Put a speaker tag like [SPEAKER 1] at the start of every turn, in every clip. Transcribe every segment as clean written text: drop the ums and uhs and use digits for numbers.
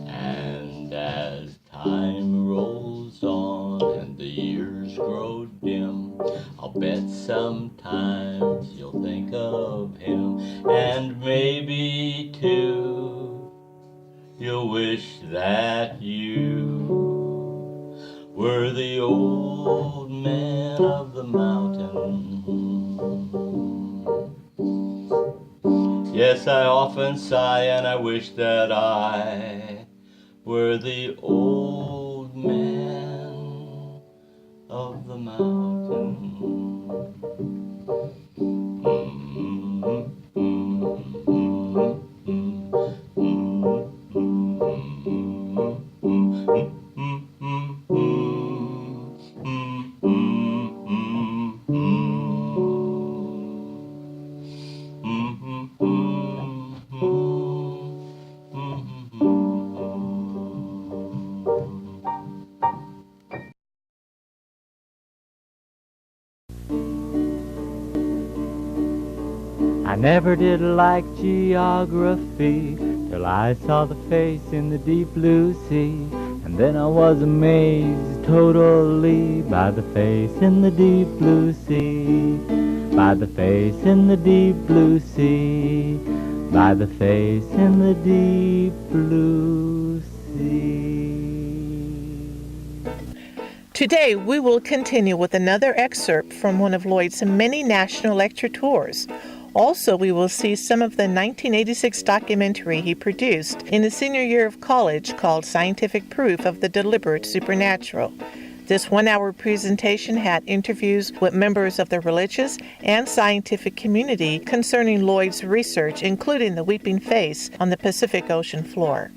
[SPEAKER 1] And as time rolls on and the years grow dim, I'll bet sometimes you'll think of him, and maybe too you'll wish that you were the old man of the mountain. Yes, I often sigh and I wish that I were the old man of the mountain.
[SPEAKER 2] I never did like geography till I saw the face in the deep blue sea, and then I was amazed totally by the face in the deep blue sea, by the face in the deep blue sea, by the face in the deep blue sea.
[SPEAKER 3] Today, we will continue with another excerpt from one of Lloyd's many national lecture tours. Also, we will see some of the 1986 documentary he produced in his senior year of college called Scientific Proof of the Deliberate Supernatural. This one-hour presentation had interviews with members of the religious and scientific community concerning Lloyd's research, including the weeping face on the Pacific Ocean floor.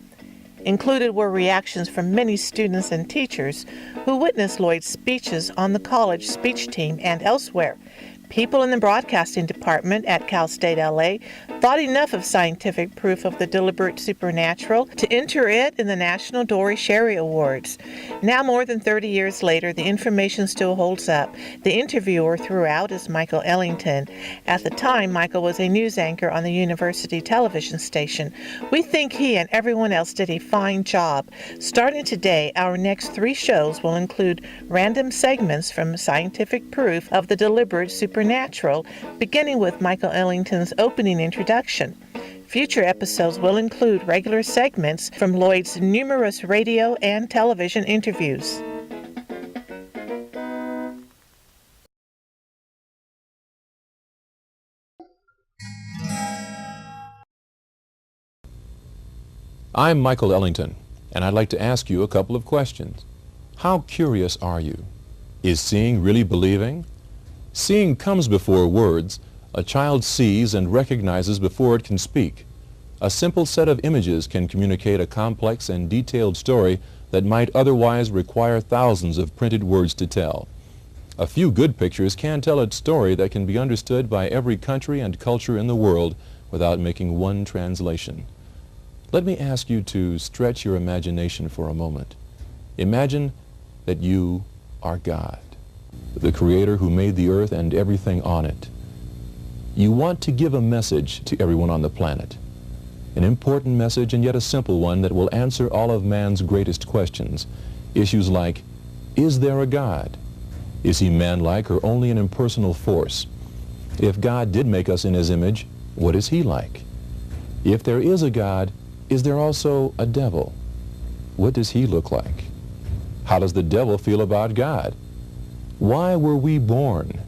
[SPEAKER 3] Included were reactions from many students and teachers who witnessed Lloyd's speeches on the college speech team and elsewhere. People in the broadcasting department at Cal State LA thought enough of Scientific Proof of the Deliberate Supernatural to enter it in the National Dory Sherry Awards. Now, more than 30 years later, the information still holds up. The interviewer throughout is Michael Ellington. At the time, Michael was a news anchor on the university television station. We think he and everyone else did a fine job. Starting today, our next 3 shows will include random segments from Scientific Proof of the Deliberate Supernatural, beginning with Michael Ellington's opening introduction. Future episodes will include regular segments from Lloyd's numerous radio and television interviews.
[SPEAKER 4] I'm Michael Ellington, and I'd like to ask you a couple of questions. How curious are you? Is seeing really believing? Seeing comes before words. A child sees and recognizes before it can speak. A simple set of images can communicate a complex and detailed story that might otherwise require thousands of printed words to tell. A few good pictures can tell a story that can be understood by every country and culture in the world without making one translation. Let me ask you to stretch your imagination for a moment. Imagine that you are God, the Creator who made the earth and everything on it. You want to give a message to everyone on the planet, an important message and yet a simple one that will answer all of man's greatest questions. Issues like, is there a God? Is he man-like or only an impersonal force? If God did make us in his image, what is he like? If there is a God, is there also a devil? What does he look like? How does the devil feel about God? Why were we born?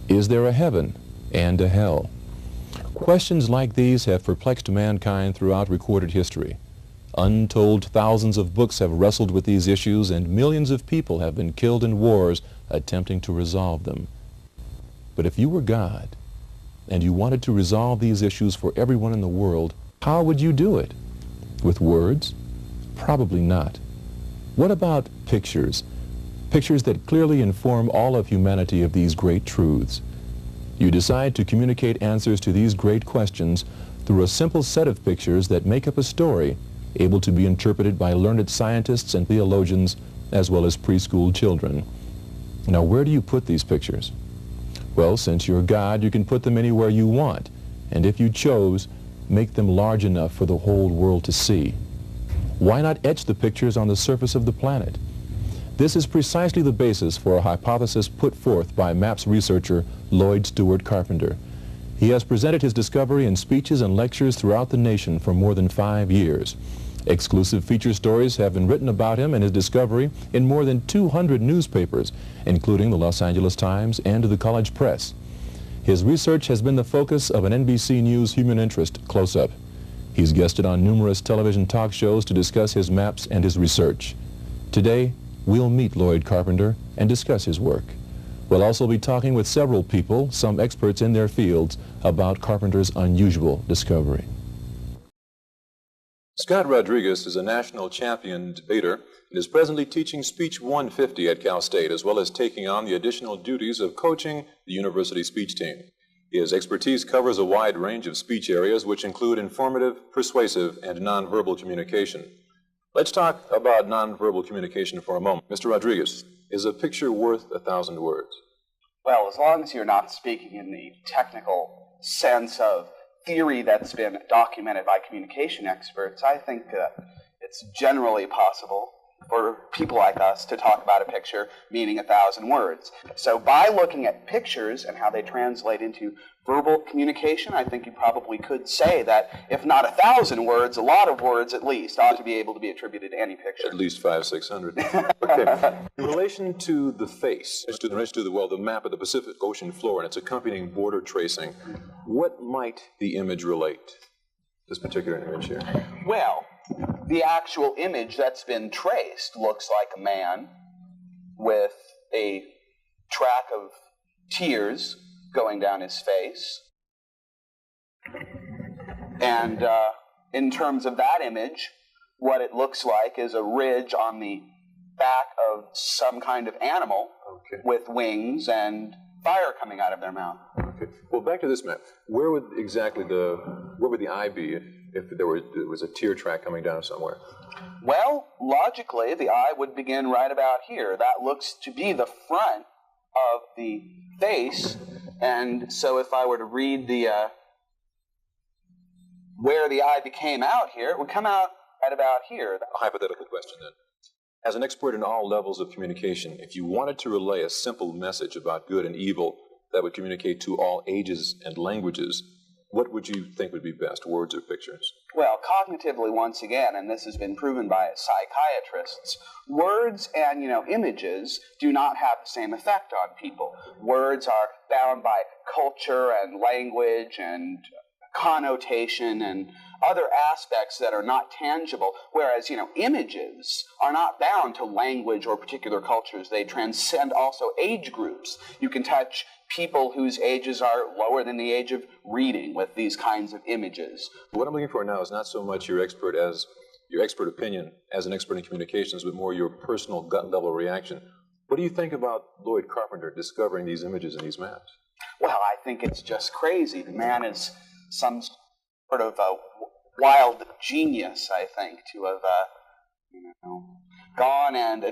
[SPEAKER 4] Is there a heaven and a hell? Questions like these have perplexed mankind throughout recorded history. Untold thousands of books have wrestled with these issues, and millions of people have been killed in wars attempting to resolve them. But if you were God, and you wanted to resolve these issues for everyone in the world, how would you do it? With words? Probably not. What about pictures? Pictures that clearly inform all of humanity of these great truths. You decide to communicate answers to these great questions through a simple set of pictures that make up a story able to be interpreted by learned scientists and theologians as well as preschool children. Now, where do you put these pictures? Well, since you're God, you can put them anywhere you want, and if you chose, make them large enough for the whole world to see. Why not etch the pictures on the surface of the planet? This is precisely the basis for a hypothesis put forth by MAPS researcher Lloyd Stewart Carpenter. He has presented his discovery in speeches and lectures throughout the nation for more than 5 years. Exclusive feature stories have been written about him and his discovery in more than 200 newspapers, including the Los Angeles Times and the College Press. His research has been the focus of an NBC News Human Interest Close-Up. He's guested on numerous television talk shows to discuss his maps and his research. Today, we'll meet Lloyd Carpenter and discuss his work. We'll also be talking with several people, some experts in their fields, about Carpenter's unusual discovery. Scott Rodriguez is a national champion debater and is presently teaching Speech 150 at Cal State, as well as taking on the additional duties of coaching the university speech team. His expertise covers a wide range of speech areas, which include informative, persuasive, and nonverbal communication. Let's talk about nonverbal communication for a moment. Mr. Rodriguez, is a picture worth 1,000 words?
[SPEAKER 5] Well, as long as you're not speaking in the technical sense of theory that's been documented by communication experts, I think it's generally possible for people like us to talk about a picture meaning 1,000 words. So by looking at pictures and how they translate into verbal communication, I think you probably could say that if not 1,000 words, a lot of words at least ought to be able to be attributed to any picture.
[SPEAKER 4] At least 500-600. Okay. In relation to the face, the map of the Pacific Ocean floor and its accompanying border tracing, what might the image relate? This particular image here.
[SPEAKER 5] Well, the actual image that's been traced looks like a man with a track of tears going down his face. And in terms of that image, what it looks like is a ridge on the back of some kind of animal with wings and fire coming out of their mouth.
[SPEAKER 4] Okay. Well, back to this map. Where would the eye be if there was a tear track coming down somewhere?
[SPEAKER 5] Well, logically, the eye would begin right about here. That looks to be the front of the face, and so if I were to read the where the eye became out here, it would come out at about here.
[SPEAKER 4] A hypothetical question then. As an expert in all levels of communication, if you wanted to relay a simple message about good and evil that would communicate to all ages and languages, what would you think would be best, words or pictures?
[SPEAKER 5] Well, cognitively, once again, and this has been proven by psychiatrists, words and, images do not have the same effect on people. Words are bound by culture and language and connotation and other aspects that are not tangible, whereas, images are not bound to language or particular cultures. They transcend also age groups. You can touch people whose ages are lower than the age of reading with these kinds of images.
[SPEAKER 4] What I'm looking for now is not so much your expert opinion as an expert in communications, but more your personal gut level reaction. What do you think about Lloyd Carpenter discovering these images and these maps?
[SPEAKER 5] Well, I think it's just crazy. The man is some sort of a wild genius, I think, to have gone and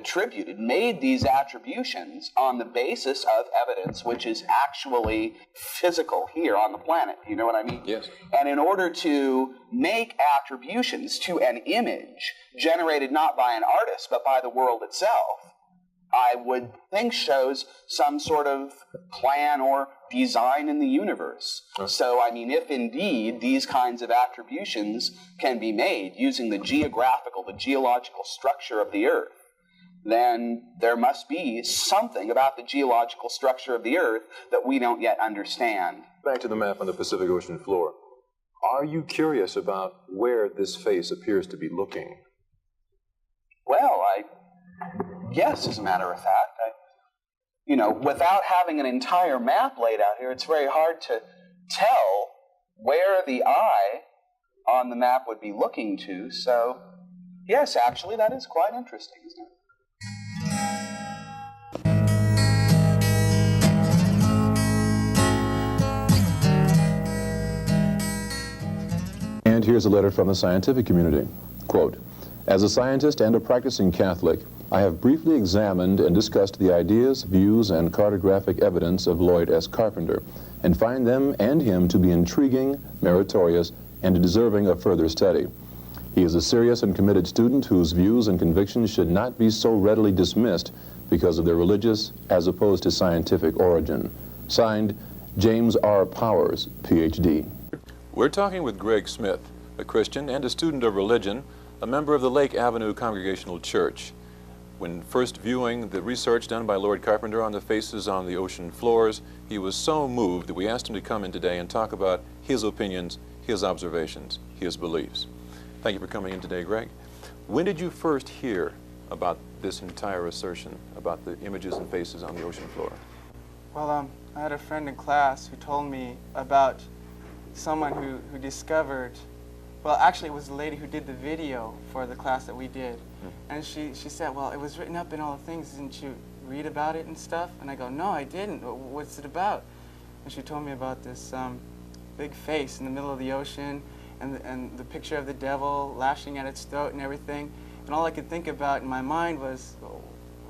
[SPEAKER 5] made these attributions on the basis of evidence which is actually physical here on the planet. You know what I mean?
[SPEAKER 4] Yes.
[SPEAKER 5] And in order to make attributions to an image generated not by an artist but by the world itself, I would think shows some sort of plan or design in the universe. So, if indeed these kinds of attributions can be made using the geological structure of the Earth, then there must be something about the geological structure of the Earth that we don't yet understand.
[SPEAKER 4] Back to the map on the Pacific Ocean floor. Are you curious about where this face appears to be looking?
[SPEAKER 5] Well, yes, as a matter of fact. Without having an entire map laid out here, it's very hard to tell where the eye on the map would be looking to. So, yes, actually, that is quite interesting, isn't it?
[SPEAKER 4] And here's a letter from the scientific community. Quote, "As a scientist and a practicing Catholic, I have briefly examined and discussed the ideas, views, and cartographic evidence of Lloyd S. Carpenter, and find them and him to be intriguing, meritorious, and deserving of further study. He is a serious and committed student whose views and convictions should not be so readily dismissed because of their religious as opposed to scientific origin." Signed, James R. Powers, Ph.D. We're talking with Greg Smith, a Christian and a student of religion, a member of the Lake Avenue Congregational Church. When first viewing the research done by Lloyd Carpenter on the faces on the ocean floors, he was so moved that we asked him to come in today and talk about his opinions, his observations, his beliefs. Thank you for coming in today, Greg. When did you first hear about this entire assertion about the images and faces on the ocean floor?
[SPEAKER 6] Well, I had a friend in class who told me about someone who discovered, well, actually it was the lady who did the video for the class that we did. And she said, well, it was written up in all the things, didn't you read about it and stuff? And I go, no, I didn't. What's it about? And she told me about this big face in the middle of the ocean, and the picture of the devil lashing at its throat and everything. And all I could think about in my mind was, well,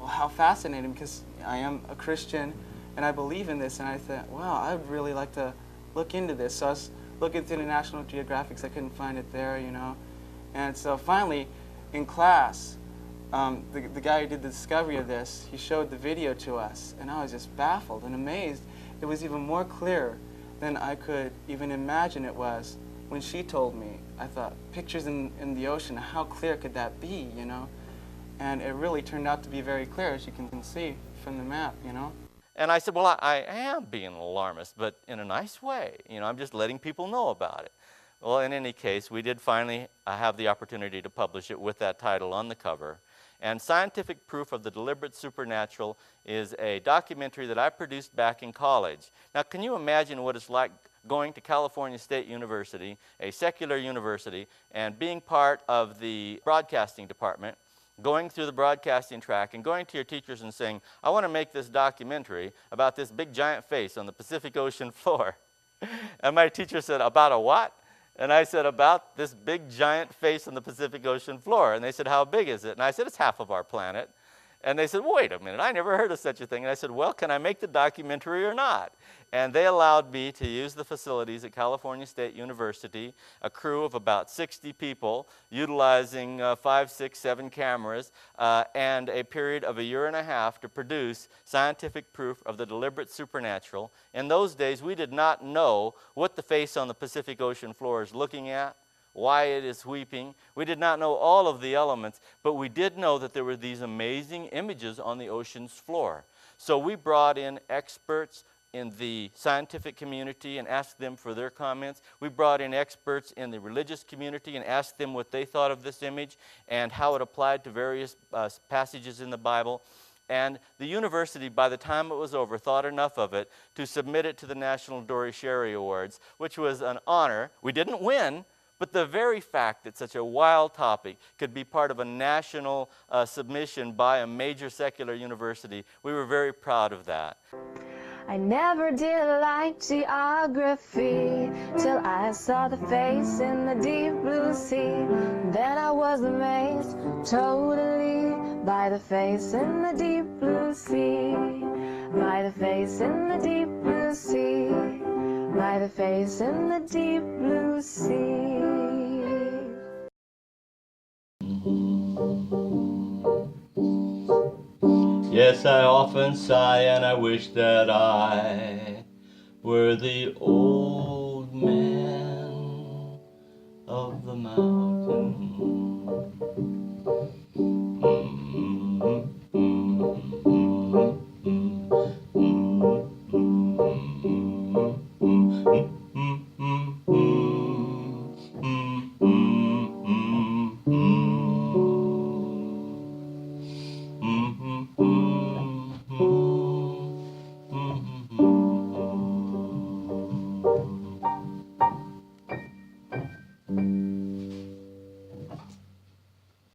[SPEAKER 6] how fascinating, because I am a Christian and I believe in this. And I thought, wow, I would really like to look into this. So I was looking through the National Geographics. I couldn't find it there, you know. And so finally, in class, the guy who did the discovery of this, he showed the video to us. And I was just baffled and amazed. It was even more clear than I could even imagine it was. When she told me, I thought, pictures in the ocean, how clear could that be, you know? And it really turned out to be very clear, as you can see from the map, you know?
[SPEAKER 1] And I said, well, I am being an alarmist, but in a nice way. You know, I'm just letting people know about it. Well, in any case, we did finally have the opportunity to publish it with that title on the cover. And Scientific Proof of the Deliberate Supernatural is a documentary that I produced back in college. Now, can you imagine what it's like going to California State University, a secular university, and being part of the broadcasting department, going through the broadcasting track and going to your teachers and saying, I want to make this documentary about this big giant face on the Pacific Ocean floor. And my teacher said, about a what? And I said, about this big giant face on the Pacific Ocean floor. And they said, how big is it? And I said, it's half of our planet. And they said, wait a minute, I never heard of such a thing. And I said, well, can I make the documentary or not? And they allowed me to use the facilities at California State University, a crew of about 60 people, utilizing 5, 6, 7 cameras, and a period of a year and a half to produce Scientific Proof of the Deliberate Supernatural. In those days, we did not know what the face on the Pacific Ocean floor is looking at, why it is weeping. We did not know all of the elements, but we did know that there were these amazing images on the ocean's floor. So we brought in experts in the scientific community and asked them for their comments. We brought in experts in the religious community and asked them what they thought of this image and how it applied to various passages in the Bible. And the university, by the time it was over, thought enough of it to submit it to the National Dory Sherry Awards, which was an honor. We didn't win, but the very fact that such a wild topic could be part of a national submission by a major secular university, we were very proud of that.
[SPEAKER 7] I never did like geography till I saw the face in the deep blue sea. Then I was amazed totally by the face in the deep blue sea, by the face in the deep blue sea, by the face in the deep blue sea.
[SPEAKER 1] Yes, I often sigh and I wish that I were the old